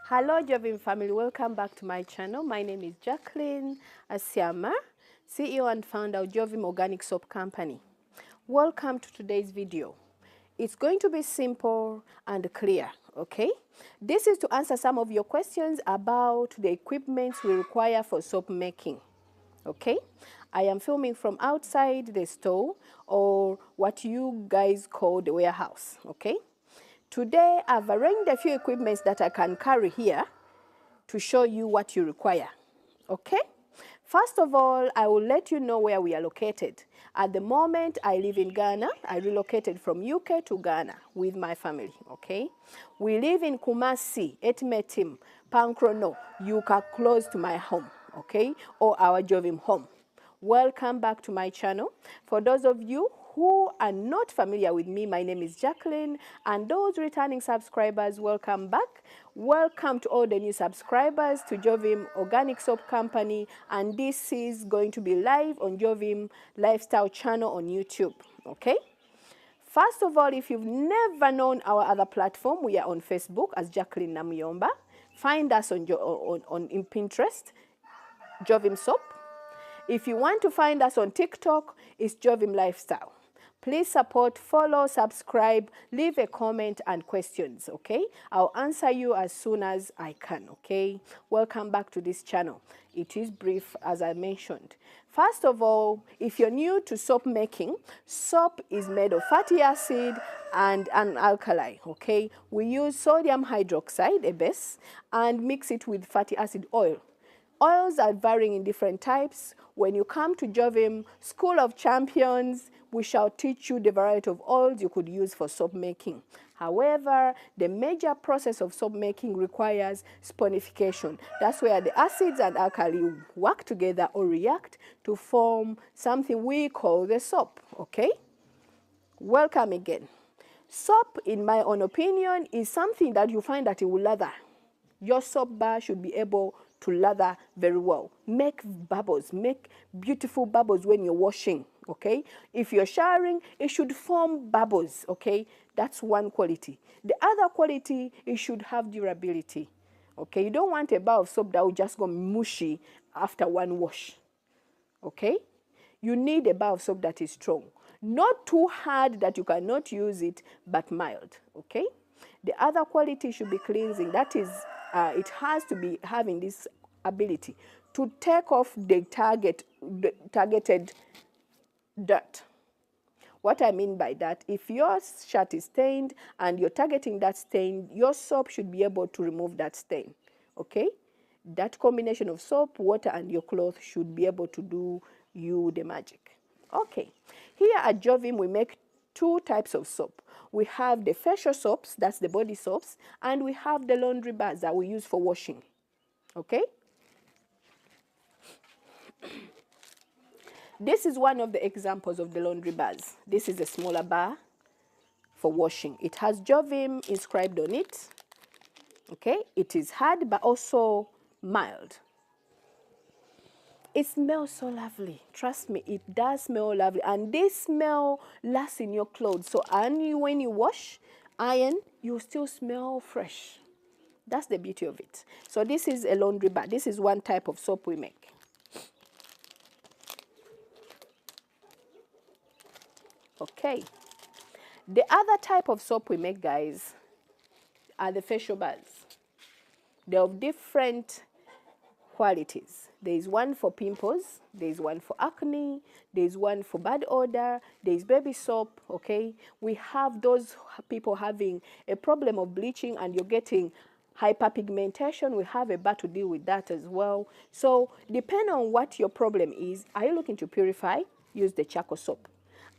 Hello Jovim family, welcome back to my channel. My name is Jacqueline Asiama, CEO and founder of Jovim Organic Soap Company. Welcome to today's video. It's going to be simple and clear, okay? This is to answer some of your questions about the equipment we require for soap making, okay? I am filming from outside the store or what you guys call the warehouse, okay? Today, I've arranged a few equipments that I can carry here to show you what you require, okay? First of all, I will let you know where we are located. At the moment, I live in Ghana. I relocated from UK to Ghana with my family, okay? We live in Kumasi, Etmetim, Pankrono, Yuka, close to my home, okay? Or our Jovim home. Welcome back to my channel. For those of you who are not familiar with me, my name is Jacqueline, and those returning subscribers, welcome back. Welcome to all the new subscribers to Jovim Organic Soap Company, and this is going to be live on Jovim Lifestyle channel on YouTube, okay? First of all, if you've never known our other platform, we are on Facebook as Jacqueline Namuyomba. Find us in Pinterest, Jovim Soap. If you want to find us on TikTok, it's Jovim Lifestyle. Please support, follow, subscribe, leave a comment and questions, okay? I'll answer you as soon as I can, okay? Welcome back to this channel. It is brief, as I mentioned. First of all, if you're new to soap making, soap is made of fatty acid and an alkali, okay? We use sodium hydroxide, a base, and mix it with fatty acid oil. Oils are varying in different types. When you come to Jovim School of Champions, we shall teach you the variety of oils you could use for soap making. However, the major process of soap making requires saponification. That's where the acids and alkali work together or react to form something we call the soap, okay? Welcome again. Soap, in my own opinion, is something that you find that it will lather. Your soap bar should be able to lather very well. Make bubbles, make beautiful bubbles when you're washing, okay? If you're showering, it should form bubbles, okay? That's one quality. The other quality, it should have durability, okay? You don't want a bar of soap that will just go mushy after one wash, okay? You need a bar of soap that is strong. Not too hard that you cannot use it, but mild, okay? The other quality should be cleansing. That is, it has to be having this ability to take off the targeted dirt. What I mean by that, if your shirt is stained and you're targeting that stain, your soap should be able to remove that stain, okay? That combination of soap, water, and your cloth should be able to do you the magic. Okay, here at Jovim, we make two types of soap. We have the facial soaps, that's the body soaps, and we have the laundry bars that we use for washing, okay? This is one of the examples of the laundry bars. This is a smaller bar for washing. It has Jovim inscribed on it, okay? It is hard but also mild. It smells so lovely. Trust me, it does smell lovely. And this smell lasts in your clothes. So when you wash, iron, you still smell fresh. That's the beauty of it. So this is a laundry bar. This is one type of soap we make. Okay. The other type of soap we make, guys, are the facial bars. They're of different qualities. There is one for pimples, there is one for acne, there is one for bad odor, there is baby soap, okay? We have those people having a problem of bleaching and you're getting hyperpigmentation. We have a bar to deal with that as well. So depending on what your problem is, are you looking to purify? Use the charcoal soap.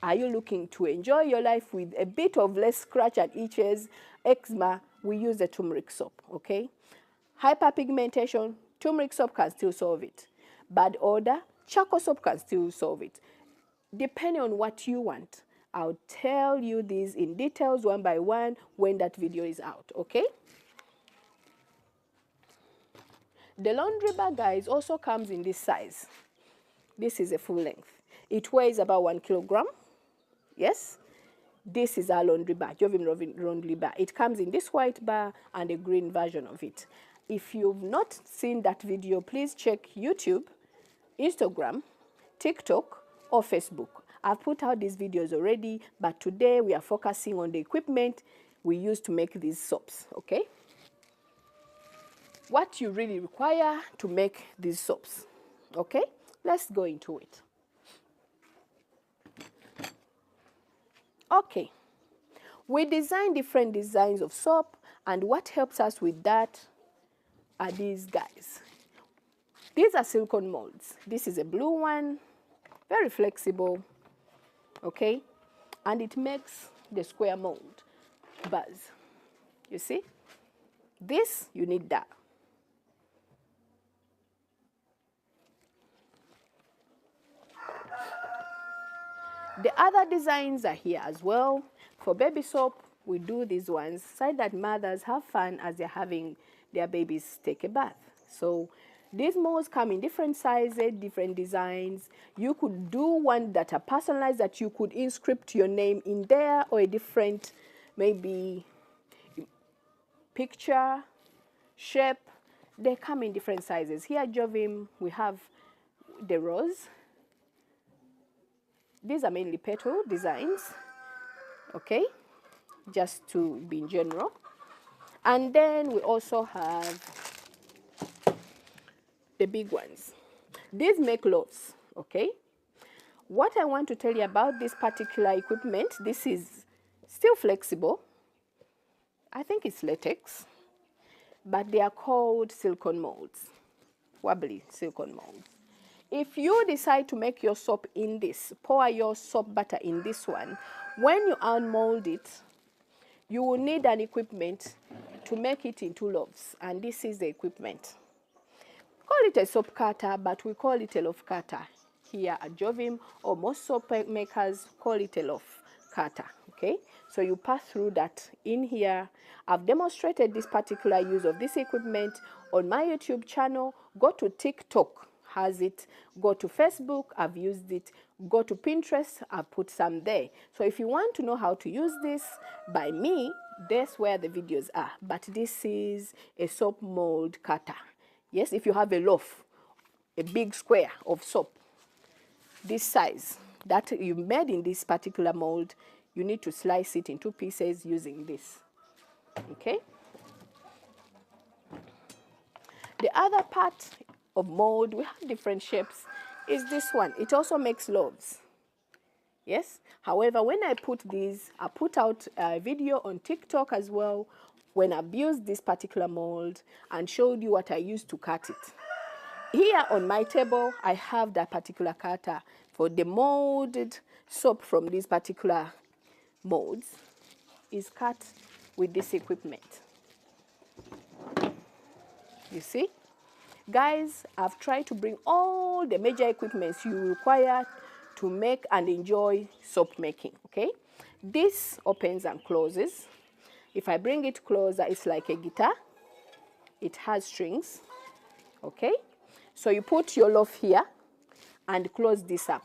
Are you looking to enjoy your life with a bit of less scratch and itches, eczema? We use the turmeric soap, okay? Hyperpigmentation, turmeric soap can still solve it. Bad odor, charcoal soap can still solve it. Depending on what you want, I'll tell you these in details one by one when that video is out, okay? The laundry bag, guys, also comes in this size. This is a full length. It weighs about 1 kilogram, yes? This is our laundry bar, Jovim laundry bar. It comes in this white bar and a green version of it. If you've not seen that video, please check YouTube, Instagram, TikTok, or Facebook. I've put out these videos already, but today we are focusing on the equipment we use to make these soaps, okay? What you really require to make these soaps, okay? Let's go into it. Okay, we design different designs of soap, and what helps us with that are these guys. These are silicone molds. This is a blue one, very flexible, okay? And it makes the square mold buzz. You see? This, you need that. The other designs are here as well. For baby soap, we do these ones so that mothers have fun as they're having their babies take a bath. So these molds come in different sizes, different designs. You could do one that are personalized, that you could inscript your name in there, or a different, maybe picture, shape. They come in different sizes. Here at Jovim, we have the rose. These are mainly petal designs, okay, just to be in general. And then we also have the big ones. These make loaves, okay? What I want to tell you about this particular equipment, this is still flexible. I think it's latex, but they are called silicone molds, wobbly silicone molds. If you decide to make your soap in this, pour your soap butter in this one, when you unmold it, you will need an equipment to make it into loaves, and this is the equipment. Call it a soap cutter, but we call it a loaf cutter here at Jovim, or most soap makers call it a loaf cutter, okay? So you pass through that in here. I've demonstrated this particular use of this equipment on my YouTube channel. Go to TikTok, has it. Go to Facebook, I've used it. Go to Pinterest, I've put some there. So if you want to know how to use this by me, that's where the videos are. But this is a soap mold cutter. Yes, if you have a loaf, a big square of soap, this size that you made in this particular mold, you need to slice it into pieces using this, okay? The other part of mold, we have different shapes, is this one. It also makes loaves, yes? However, when I put these, I put out a video on TikTok as well when I've used this particular mold and showed you what I used to cut it. Here on my table, I have that particular cutter for the molded soap from these particular molds is cut with this equipment. You see? Guys, I've tried to bring all the major equipments you require to make and enjoy soap making, okay? This opens and closes. If I bring it closer, it's like a guitar. It has strings, okay? So you put your loaf here and close this up,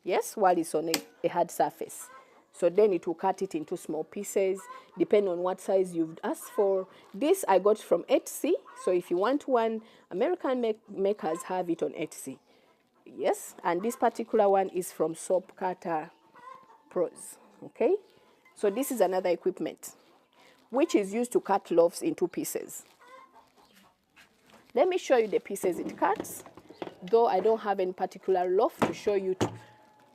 yes, while it's on a hard surface. So then it will cut it into small pieces, depending on what size you've asked for. This I got from Etsy, so if you want one, American makers have it on Etsy. Yes, and this particular one is from Soap Cutter Pros, okay? So this is another equipment, which is used to cut loaves into pieces. Let me show you the pieces it cuts, though I don't have any particular loaf to show you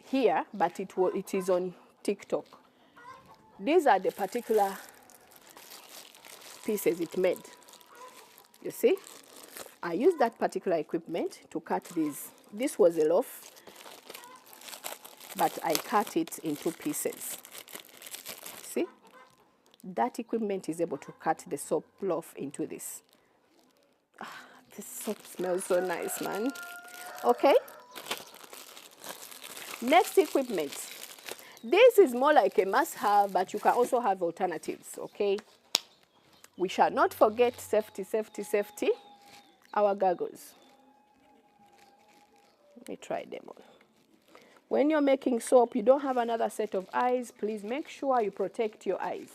here, but it is on TikTok. These are the particular pieces it made. You see? I used that particular equipment to cut these. This was a loaf, but I cut it into pieces. See? That equipment is able to cut the soap loaf into this. This soap smells so nice, man. Okay. Next equipment. This is more like a must-have, but you can also have alternatives, okay? We shall not forget safety, safety, safety. Our goggles. Let me try them on. When you're making soap, you don't have another set of eyes, please make sure you protect your eyes.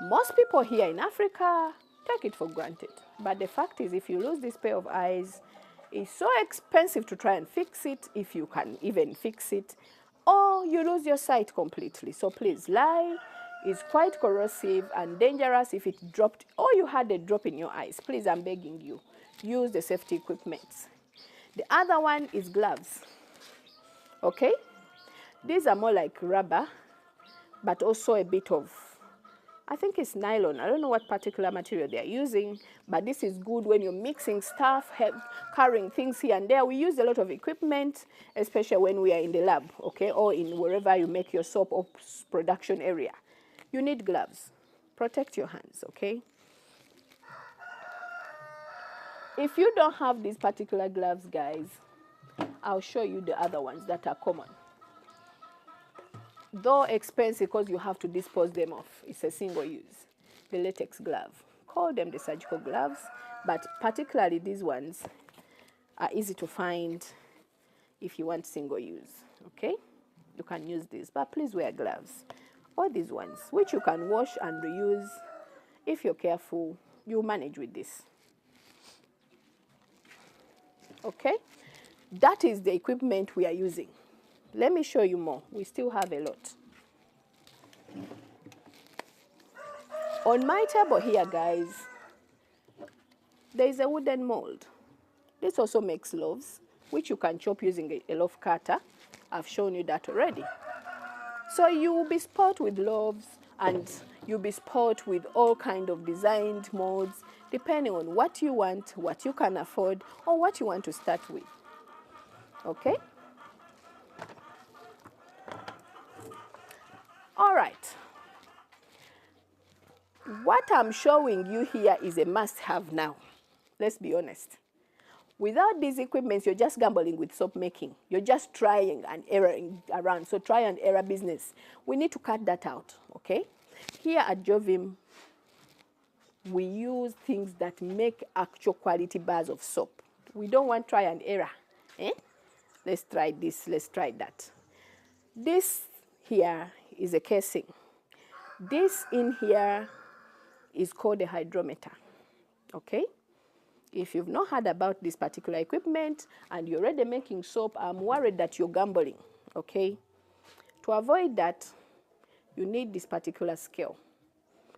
Most people here in Africa take it for granted. But the fact is, if you lose this pair of eyes, it's so expensive to try and fix it, if you can even fix it, or you lose your sight completely. So please, lye is quite corrosive and dangerous if it dropped, or you had a drop in your eyes. Please, I'm begging you, use the safety equipment. The other one is gloves. Okay? These are more like rubber, but also a bit of, I think it's nylon. I don't know what particular material they're using, but this is good when you're mixing stuff, carrying things here and there. We use a lot of equipment, especially when we are in the lab, okay, or in wherever you make your soap or production area. You need gloves. Protect your hands, okay? If you don't have these particular gloves, guys, I'll show you the other ones that are common. Though expensive because you have to dispose them off. It's a single use. The latex glove. Call them the surgical gloves, but particularly these ones are easy to find if you want single use, okay? You can use these, but please wear gloves. Or these ones, which you can wash and reuse. If you're careful, you'll manage with this. Okay? That is the equipment we are using. Let me show you more. We still have a lot. On my table here, guys, there is a wooden mold. This also makes loaves, which you can chop using a loaf cutter. I've shown you that already. So you will be spoiled with loaves, and you'll be spoiled with all kinds of designed molds, depending on what you want, what you can afford, or what you want to start with. Okay? All right. What I'm showing you here is a must-have now. Let's be honest. Without these equipments, you're just gambling with soap making. You're just trying and erroring around. So try and error business. We need to cut that out, okay? Here at Jovim, we use things that make actual quality bars of soap. We don't want try and error. Eh? Let's try this, let's try that. This here is a casing. This in here is called a hydrometer, okay? If you've not heard about this particular equipment and you're already making soap, I'm worried that you're gambling, okay? To avoid that, you need this particular scale.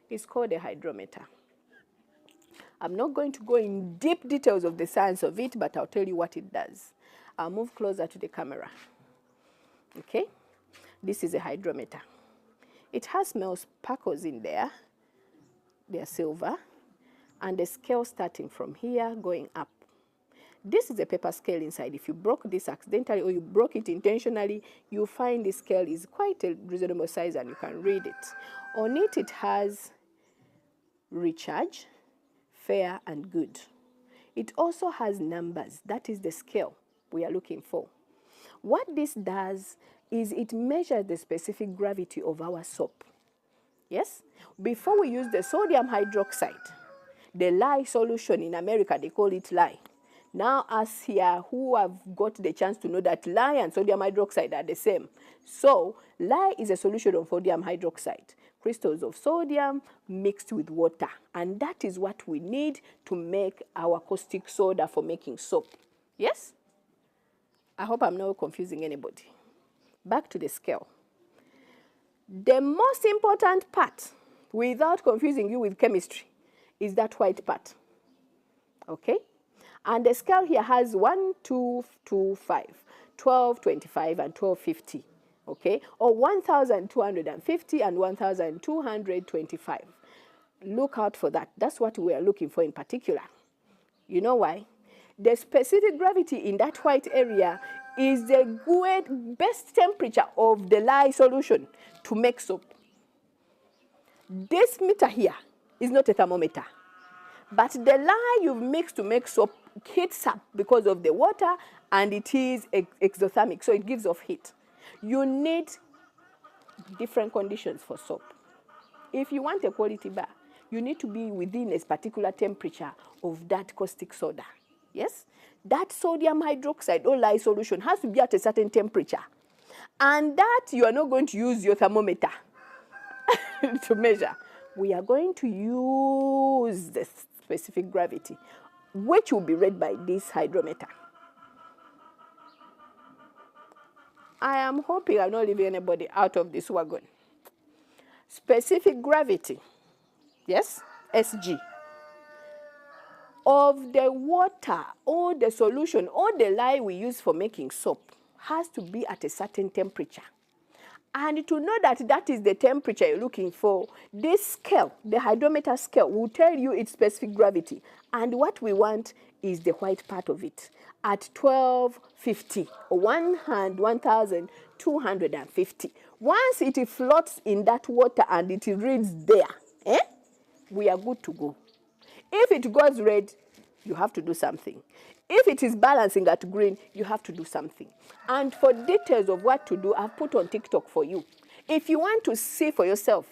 It's called a hydrometer. I'm not going to go in deep details of the science of it, but I'll tell you what it does. I'll move closer to the camera, okay? This is a hydrometer. It has small sparkles in there. They're silver. And the scale starting from here going up. This is a paper scale inside. If you broke this accidentally or you broke it intentionally, you'll find the scale is quite a reasonable size and you can read it. On it, it has recharge, fair, and good. It also has numbers. That is the scale we are looking for. What this does is it measures the specific gravity of our soap. Yes? Before we use the sodium hydroxide, the lye solution in America, they call it lye. Now us here who have got the chance to know that lye and sodium hydroxide are the same. So lye is a solution of sodium hydroxide, crystals of sodium mixed with water. And that is what we need to make our caustic soda for making soap. Yes? I hope I'm not confusing anybody. Back to the scale. The most important part, without confusing you with chemistry, is that white part, okay? And the scale here has 1, 2, 2, 5, 12, 25, and 1250, okay? Or 1,250 and 1,225. Look out for that. That's what we are looking for in particular. You know why? The specific gravity in that white area is the best temperature of the lye solution to make soap. This meter here is not a thermometer, but the lye you've mixed to make soap heats up because of the water, and it is exothermic, so it gives off heat. You need different conditions for soap. If you want a quality bar, you need to be within a particular temperature of that caustic soda. Yes? That sodium hydroxide or lye solution has to be at a certain temperature. And that you are not going to use your thermometer to measure. we are going to use the specific gravity, which will be read by this hydrometer. I am hoping I'm not leaving anybody out of this wagon. Specific gravity, yes, SG, of the water or the solution or the lye we use for making soap has to be at a certain temperature. And to know that that is the temperature you're looking for, this scale, the hydrometer scale, will tell you its specific gravity. And what we want is the white part of it at 1250 or 1250. Once it floats in that water and it reads there, we are good to go. If it goes red, you have to do something. If it is balancing at green, you have to do something. And for details of what to do, I've put on TikTok for you. If you want to see for yourself,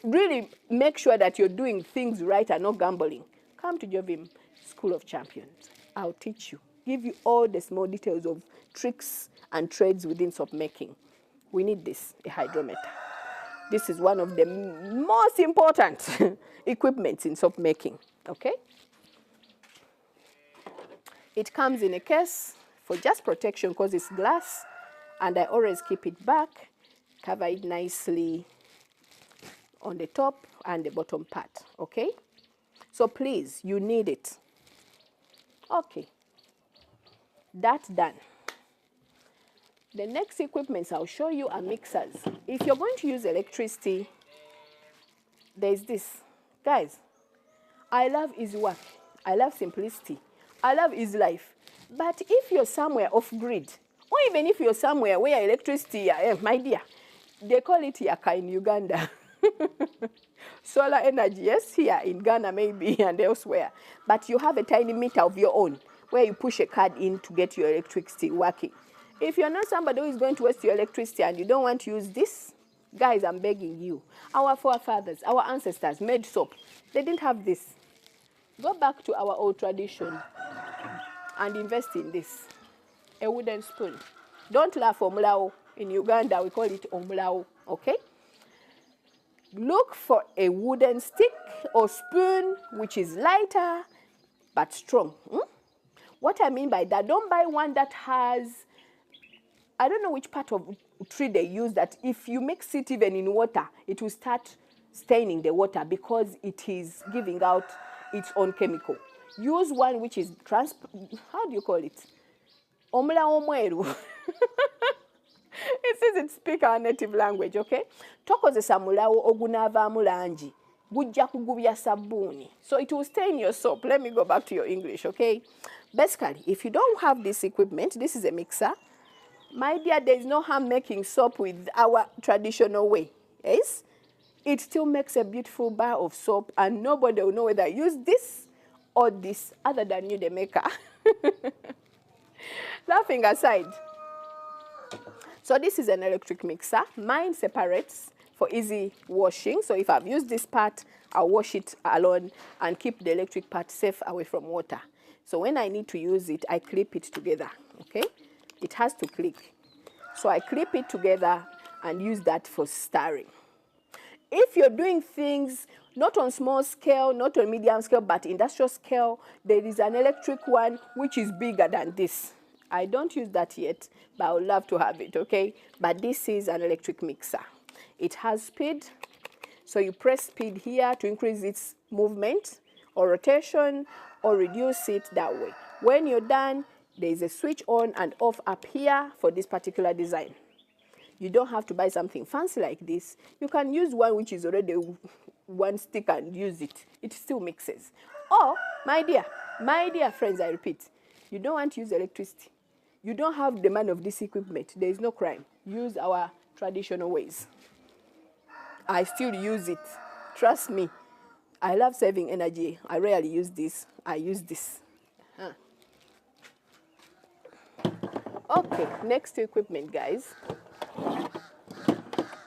really make sure that you're doing things right and not gambling, come to Jovim School of Champions. I'll teach you, give you all the small details of tricks and trades within soap making. We need this, a hydrometer. This is one of the most important equipments in soap making, okay? It comes in a case for just protection because it's glass, and I always keep it back, cover it nicely on the top and the bottom part, okay? So please, you need it. Okay, that's done. The next equipments I'll show you are mixers. If you're going to use electricity, there's this. Guys, I love easy work. I love simplicity. I love easy life. But if you're somewhere off grid, or even if you're somewhere where electricity, my dear, they call it yaka in Uganda. Solar energy, yes, here in Ghana maybe and elsewhere. But you have a tiny meter of your own where you push a card in to get your electricity working. If you're not somebody who is going to waste your electricity and you don't want to use this, guys, I'm begging you. Our forefathers, our ancestors made soap. They didn't have this. Go back to our old tradition and invest in this. A wooden spoon. Don't laugh, omulao. In Uganda, we call it omulao, okay? Look for a wooden stick or spoon which is lighter but strong. What I mean by that, don't buy one that has, I don't know which part of tree they use, that if you mix it even in water, it will start staining the water because it is giving out its own chemical. Use one which is how do you call it? Omula omweru. It says it speak our native language, okay? Tokozesa mulawo ogunavaamu langi gujja kugubya sabuni. So it will stain your soap. Let me go back to your English, okay? Basically, if you don't have this equipment, this is a mixer. My dear, there is no harm making soap with our traditional way, yes? It still makes a beautiful bar of soap and nobody will know whether I use this or this other than you, the maker. Laughing aside. So this is an electric mixer. Mine separates for easy washing. So if I've used this part, I'll wash it alone and keep the electric part safe away from water. So when I need to use it, I clip it together, okay? It has to click. So I clip it together and use that for stirring. If you're doing things not on small scale, not on medium scale, but industrial scale, there is an electric one which is bigger than this. I don't use that yet, but I would love to have it, okay? But this is an electric mixer. It has speed, so you press speed here to increase its movement or rotation or reduce it that way. When you're done, there is a switch on and off up here for this particular design. You don't have to buy something fancy like this. You can use one which is already one stick and use it. It still mixes. Or, my dear friends, I repeat, you don't want to use electricity. You don't have the man of this equipment. There is no crime. Use our traditional ways. I still use it. Trust me. I love saving energy. I rarely use this. I use this. Okay, next equipment, guys,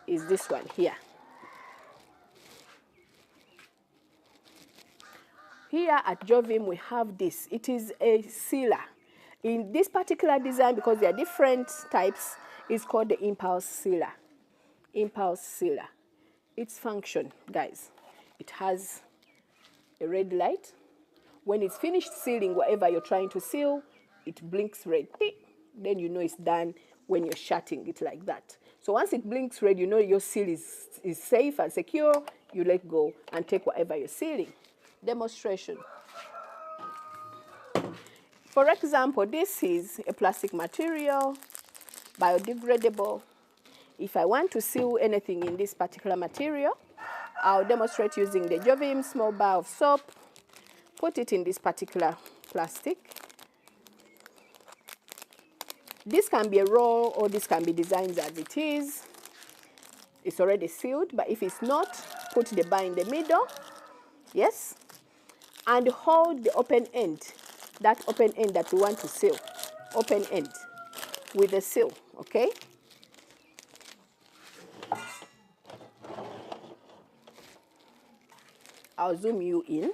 is this one here. Here at Jovim, we have this. It is a sealer. In this particular design, because there are different types, it's called the impulse sealer. Impulse sealer. Its function, guys, It has a red light. When it's finished sealing whatever you're trying to seal, it blinks red. Then you know it's done when you're shutting it like that. So once it blinks red, you know your seal is safe and secure. You let go and take whatever you're sealing. Demonstration. For example, this is a plastic material, biodegradable. If I want to seal anything in this particular material, I'll demonstrate using the Jovim small bar of soap. Put it in this particular plastic. This can be a roll or this can be designed as it is. It's already sealed, but if it's not, put the bar in the middle. Yes. And hold the open end, that open end that we want to seal. Open end with the seal, okay? I'll zoom you in.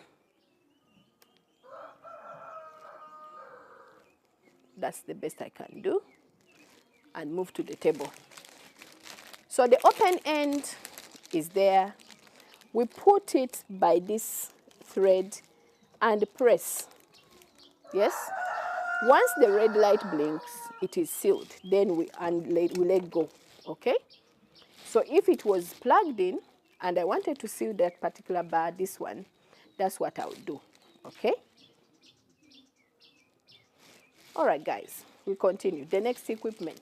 That's the best I can do. And move to the table. So the open end is there. We put it by this thread and press. Yes? Once the red light blinks, it is sealed. Then we let go. Okay? So if it was plugged in and I wanted to seal that particular bar, this one, that's what I would do. Okay? All right, guys, we continue. The next equipment.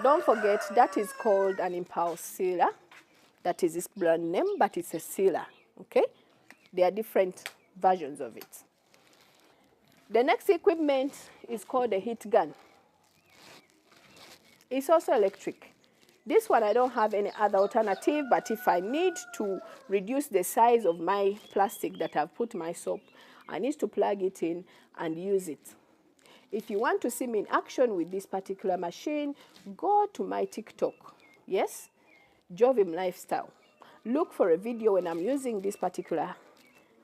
Don't forget, that is called an impulse sealer. That is its brand name, but it's a sealer. Okay? There are different versions of it. The next equipment is called a heat gun. It's also electric. This one I don't have any other alternative, but if I need to reduce the size of my plastic that I've put my soap, I need to plug it in and use it. If you want to see me in action with this particular machine, go to my TikTok. Yes? Jovim Lifestyle. Look for a video when I'm using this particular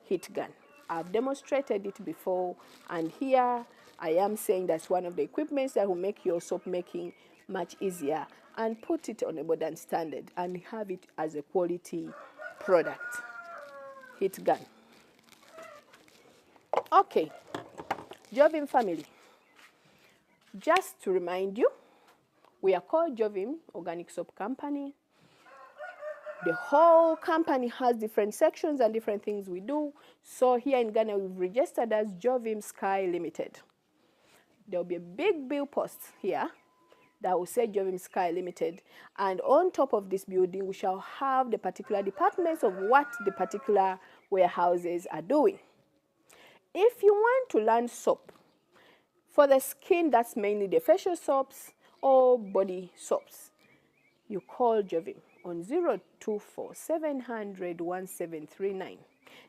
heat gun. I've demonstrated it before, and here I am saying that's one of the equipments that will make your soap making much easier, and put it on a modern standard and have it as a quality product. Heat gun. Okay, Jovim family. Just to remind you, we are called Jovim Organic Soap Company. The whole company has different sections and different things we do. So here in Ghana, we've registered as Jovim Sky Limited. There will be a big bill post here that will say Jovim Sky Limited. And on top of this building, we shall have the particular departments of what the particular warehouses are doing. If you want to learn soap, for the skin, that's mainly the facial soaps or body soaps, you call Jovim on 024 700 1739.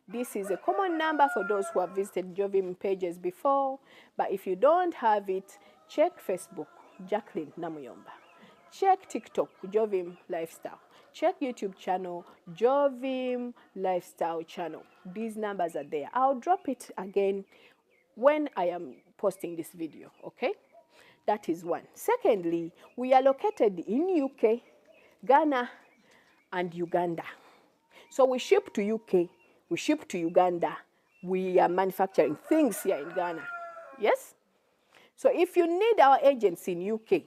This is a common number for those who have visited Jovim pages before, but if you don't have it, check Facebook, Jacqueline Namuyomba. Check TikTok, Jovim Lifestyle. Check YouTube channel, Jovim Lifestyle channel. These numbers are there. I'll drop it again when I am posting this video, okay? That is one. Secondly, we are located in UK, Ghana, and Uganda. So we ship to UK, we ship to Uganda. We are manufacturing things here in Ghana. Yes? So if you need our agents in UK,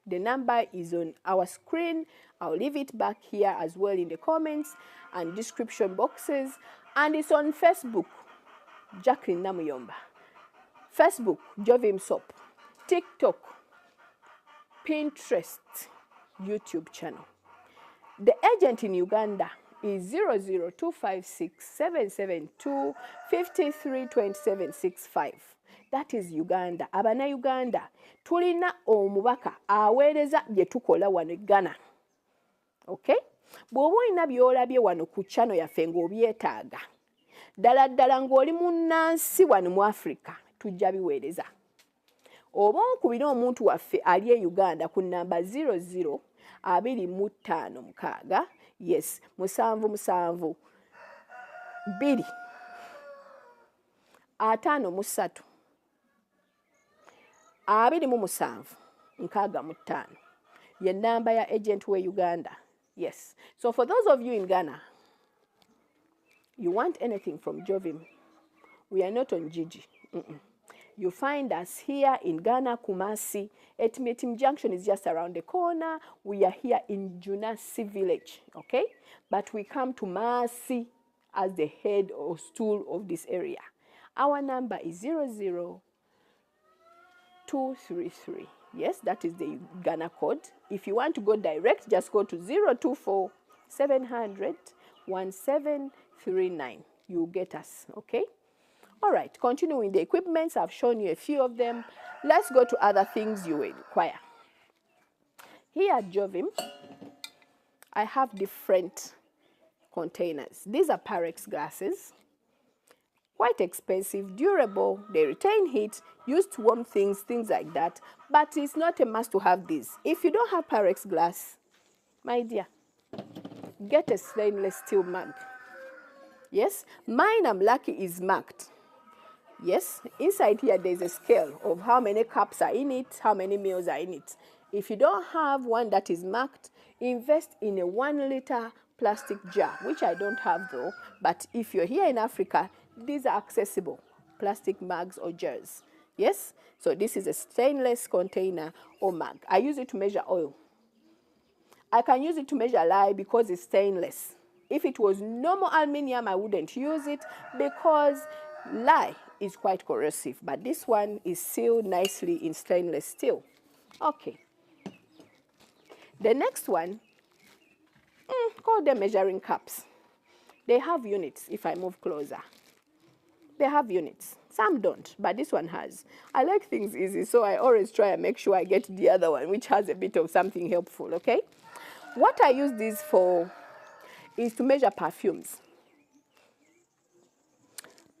the number is on our screen. I'll leave it back here as well in the comments and description boxes. And it's on Facebook, Jacqueline Namuyomba. Facebook, Jovim Soap. TikTok, Pinterest, YouTube channel. The agent in Uganda is 00256 772 532765. That is Uganda. Abana Uganda. Tulina omubaka aweereza bye tukola wano Ghana. Okay? Bw'oba olina by'olabye wano ku channel yaffe ng'obyetaaga, ddala ddala ng'oli munnansi wano mu Africa, tujja biweereza. Oba onkubira omuntu waffe ali e Uganda ku namba 00 256 yes 772 2 53 27 65 ye namba ya agent we Uganda. Yes. So for those of you in Ghana, you want anything from Jovim, we are not on Gigi. You find us here in Ghana, Kumasi. Etimietim Junction is just around the corner. We are here in Junasi Village, okay? But we come to Masi as the head or stool of this area. Our number is 00233. Yes, that is the Ghana code. If you want to go direct, just go to 024 700 1739. You'll get us, okay? All right, continuing the equipments, I've shown you a few of them. Let's go to other things you will require. Here at Jovim, I have different containers. These are Pyrex glasses. Quite expensive, durable, they retain heat, used to warm things, things like that. But it's not a must to have these. If you don't have Pyrex glass, my dear, get a stainless steel mug. Yes, mine, I'm lucky, is marked. Yes, inside here there's a scale of how many cups are in it, how many meals are in it. If you don't have one that is marked, invest in a 1 liter plastic jar, which I don't have though, but if you're here in Africa, these are accessible, plastic mugs or jars. Yes, so this is a stainless container or mug. I use it to measure oil. I can use it to measure lye because it's stainless. If it was normal aluminium, I wouldn't use it because lye is quite corrosive, but this one is sealed nicely in stainless steel. Okay. The next one, call them measuring cups. They have units if I move closer. They have units. Some don't, but this one has. I like things easy, so I always try and make sure I get the other one, which has a bit of something helpful, okay? What I use this for is to measure perfumes.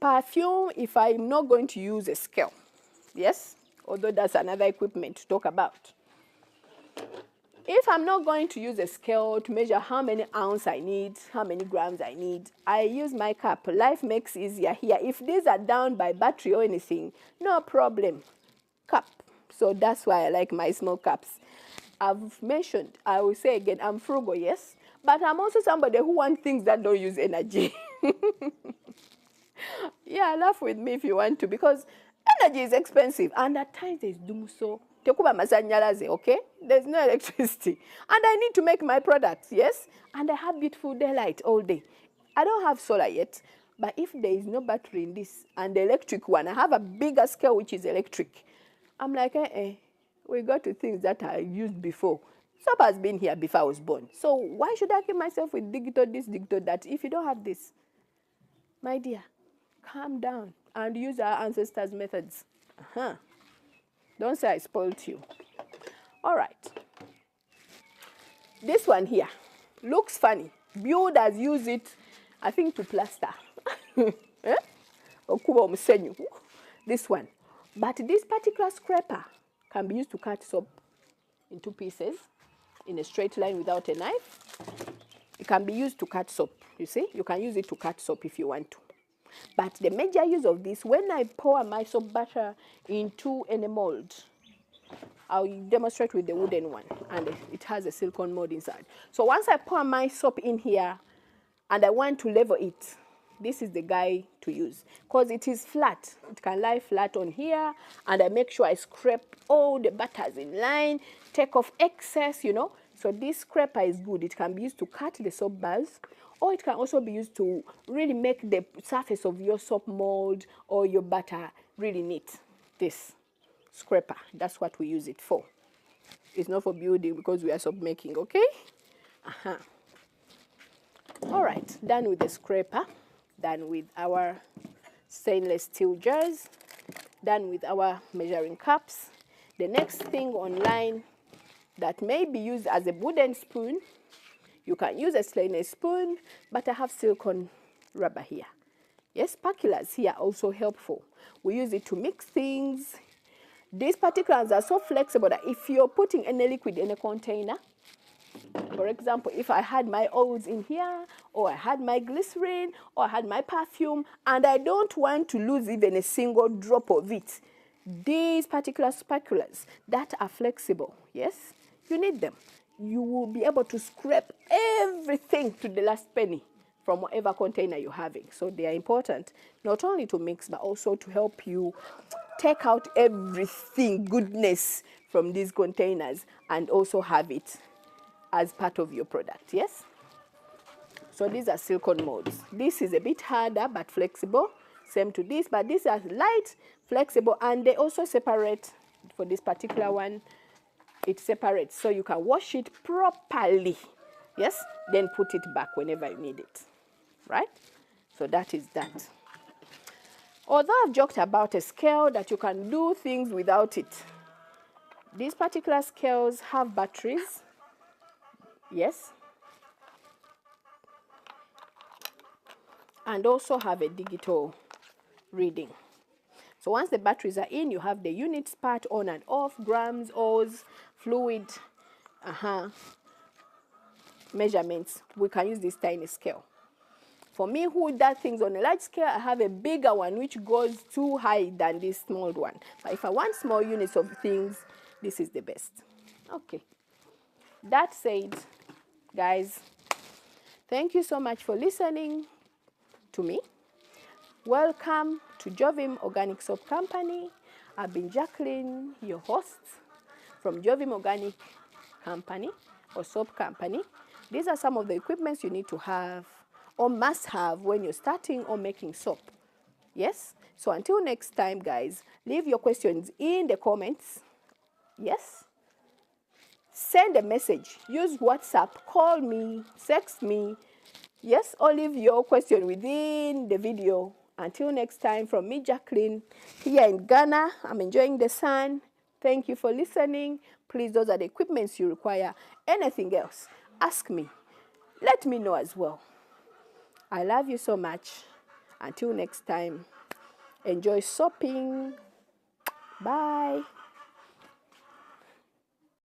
Perfume, if I'm not going to use a scale, yes, although that's another equipment to talk about. If I'm not going to use a scale to measure how many ounces I need, how many grams I need, I use my cup. Life makes easier here. If these are down by battery or anything, no problem. Cup. So that's why I like my small cups. I've mentioned, I will say again, I'm frugal, yes, but I'm also somebody who wants things that don't use energy. Yeah, laugh with me if you want to, because energy is expensive, and at times there's dumso. Tekuba masanyalaze, okay? There's no electricity, and I need to make my products, yes? And I have beautiful daylight all day. I don't have solar yet, but if there is no battery in this, and the electric one, I have a bigger scale which is electric. I'm like, we got to things that I used before. Soap has been here before I was born. So why should I keep myself with digital this, digital that, if you don't have this? My dear, calm down and use our ancestors' methods. Don't say I spoiled you. All right. This one here looks funny. Builders use it, I think, to plaster. This one. But this particular scraper can be used to cut soap into pieces in a straight line without a knife. It can be used to cut soap, you see? You can use it to cut soap if you want to. But the major use of this, when I pour my soap butter into any mold, I'll demonstrate with the wooden one, and it has a silicone mold inside. So once I pour my soap in here and I want to level it, this is the guy to use, because it is flat. It can lie flat on here, and I make sure I scrape all the butters in line, take off excess, you know. So this scraper is good. It can be used to cut the soap bars, or it can also be used to really make the surface of your soap mold or your butter really neat. This scraper, that's what we use it for. It's not for building because we are soap making, okay? All right, done with the scraper, done with our stainless steel jars, done with our measuring cups. The next thing online that may be used as a wooden spoon, you can use a stainless spoon, but I have silicone rubber here. Yes, spatulas here are also helpful. We use it to mix things. These particulars are so flexible that if you're putting any liquid in a container, for example, if I had my oils in here, or I had my glycerin, or I had my perfume, and I don't want to lose even a single drop of it, these particular spatulas that are flexible, yes, you need them. You will be able to scrape everything to the last penny from whatever container you're having. So they are important not only to mix, but also to help you take out everything, goodness from these containers, and also have it as part of your product, yes? So these are silicone molds. This is a bit harder but flexible, same to this, but these are light, flexible, and they also separate. For this particular one, it separates, so you can wash it properly, yes? Then put it back whenever you need it, right? So that is that. Although I've joked about a scale that you can do things without it, these particular scales have batteries, yes, and also have a digital reading. So once the batteries are in, you have the units part on and off, grams, oz, fluid, measurements. We can use this tiny scale. For me, who does things on a large scale, I have a bigger one which goes too high than this small one. But if I want small units of things, this is the best. Okay. That said, guys, thank you so much for listening to me. Welcome to Jovim Organic Soap Company. I've been Jacqueline, your host from Jovim Organic Company or Soap Company. These are some of the equipments you need to have or must have when you're starting or making soap. Yes? So until next time, guys, leave your questions in the comments. Yes? Send a message. Use WhatsApp. Call me. Text me. Yes? Or leave your question within the video. Until next time, from me, Jacqueline, here in Ghana. I'm enjoying the sun. Thank you for listening. Please, those are the equipments you require. Anything else, ask me. Let me know as well. I love you so much. Until next time, enjoy soaping. Bye.